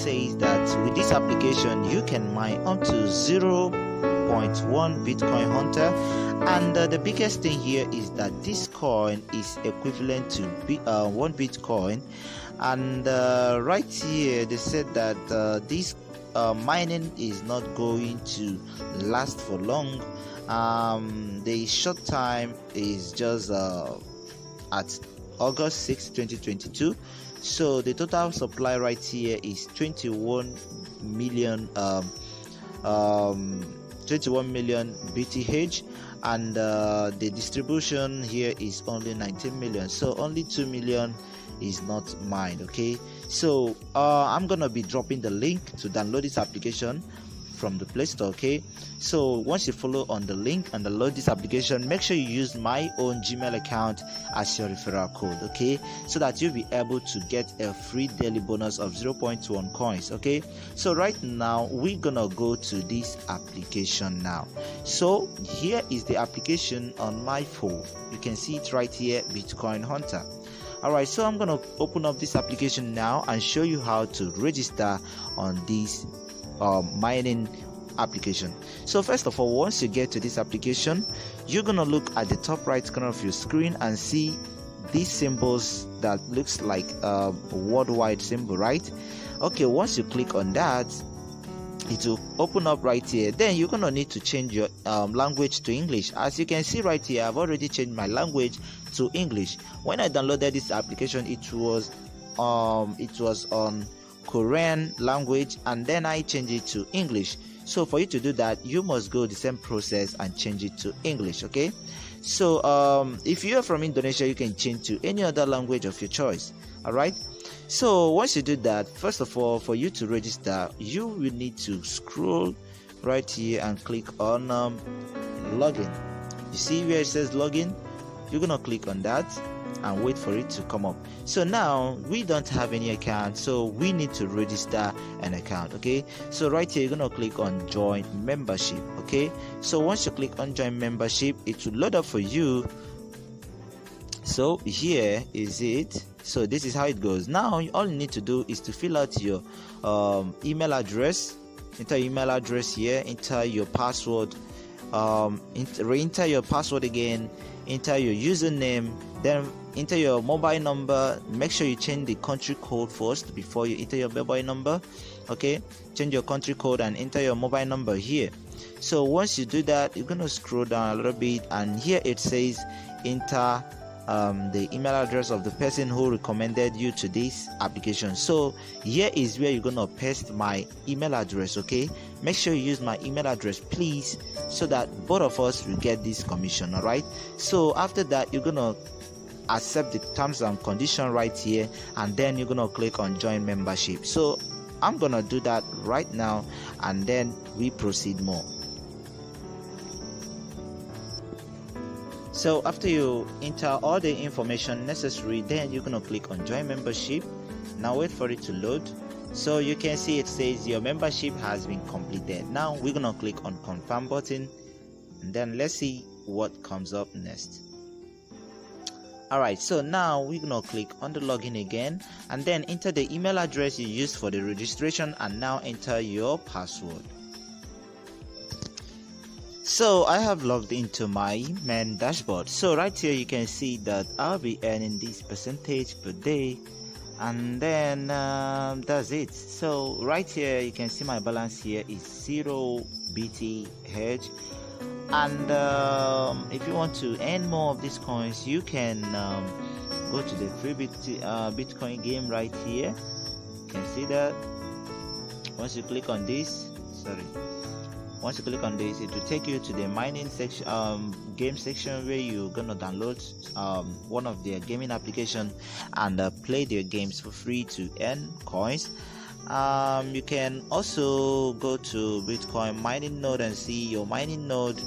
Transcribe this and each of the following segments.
says that with this application you can mine up to 0.1 Bitcoin hunter, and the biggest thing here is that this coin is equivalent to 1 Bitcoin. And right here they said that this mining is not going to last for long. The short time is just at August 6, 2022. So the total supply right here is 21 million 21 million BTH, and the distribution here is only 19 million, so only 2 million is not mined. Okay, so I'm gonna be dropping the link to download this application from the Play Store. Okay, so once you follow on the link and download this application, make sure you use my own Gmail account as your referral code, okay, so that you'll be able to get a free daily bonus of 0.1 coins. Okay, so right now we're gonna go to this application now. So here is the application on my phone. You can see it right here, Bitcoin Hunter. Alright, so I'm gonna open up this application now and show you how to register on this mining application. So first of all, once you get to this application, you're gonna look at the top right corner of your screen and see these symbols that looks like a worldwide symbol, right? Okay, once you click on that, it will open up right here. Then you're gonna need to change your language to English. As you can see right here, I've already changed my language to English. When I downloaded this application, it was on Korean language, and then I changed it to English. So for you to do that, you must go the same process and change it to English. Okay, so if you are from Indonesia, you can change to any other language of your choice. All right, so once you do that, first of all, for you to register, you will need to scroll right here and click on login. You see where it says login? You're gonna click on that and wait for it to come up. So now we don't have any account, so we need to register an account. Okay, so right here you're gonna click on join membership. Okay, so once you click on join membership, it will load up for you. So here is it. So this is how it goes. Now all you need to do is to fill out your email address. Enter your email address here, enter your password, re-enter your password again, enter your username, then enter your mobile number. Make sure you change the country code first before you enter your mobile number. Okay, change your country code and enter your mobile number here. So once you do that, you're gonna scroll down a little bit, and here it says enter the email address of the person who recommended you to this application. So here is where you're gonna paste my email address. Okay, make sure you use my email address, please, so that both of us will get this commission. All right, so after that, you're gonna accept the terms and condition right here, and then you're gonna click on join membership. So I'm gonna do that right now, and then we proceed more. So after you enter all the information necessary, then you're gonna click on join membership. Now wait for it to load. So you can see it says your membership has been completed. Now we're gonna click on confirm button, and then let's see what comes up next. Alright, so now we're gonna click on the login again, and then enter the email address you used for the registration, and now enter your password. So I have logged into my main dashboard. So right here you can see that I'll be earning this percentage per day, and then that's it. So right here you can see my balance here is 0 BTH, and if you want to earn more of these coins, you can go to the free Bitcoin game right here. You can see that once you click on this, once you click on this, it will take you to the mining section, game section, where you're gonna download one of their gaming application and play their games for free to earn coins. You can also go to Bitcoin mining node and see your mining node.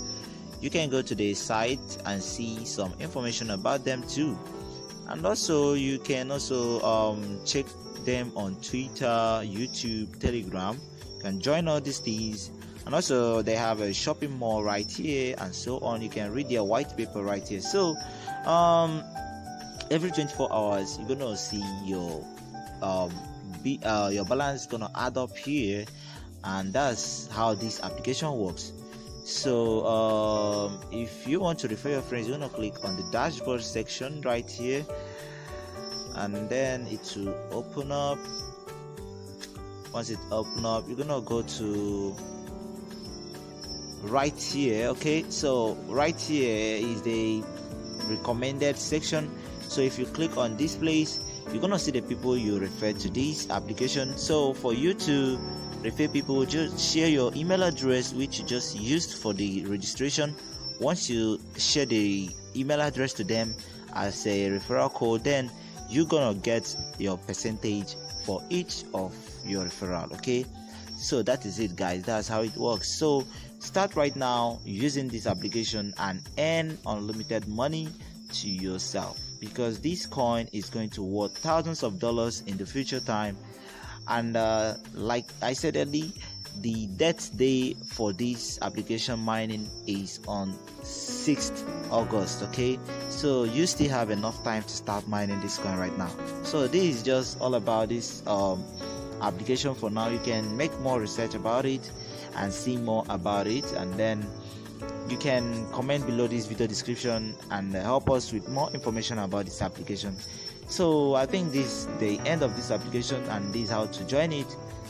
You can go to the site and see some information about them too, and also you can also check them on Twitter, YouTube, Telegram. You can join all these things. And also they have a shopping mall right here and so on. You can read their white paper right here. So every 24 hours you're gonna see your your balance is gonna add up here, and that's how this application works. So if you want to refer your friends, you're gonna click on the dashboard section right here, and then it will open up. Once it open up, you're gonna go to right here. Okay, so right here is the recommended section. So if you click on this place, you're gonna see the people you refer to this application. So for you to refer people, just share your email address which you just used for the registration. Once you share the email address to them as a referral code, then you're gonna get your percentage for each of your referral. Okay, so that is it, guys. That's how it works. So start right now using this application and earn unlimited money to yourself, because this coin is going to worth thousands of dollars in the future time. And like I said earlier, the death day for this application mining is on 6th August. Okay, so you still have enough time to start mining this coin right now. So this is just all about this application for now. You can make more research about it and see more about it, and then you can comment below this video description and help us with more information about this application. So I think this is the end of this application, and this is how to join it.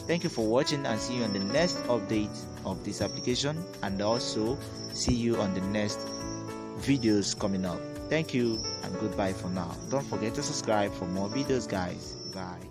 Thank you for watching, and see you on the next update of this application, and also see you on the next videos coming up. Thank you and goodbye for now. Don't forget to subscribe for more videos, guys. Bye.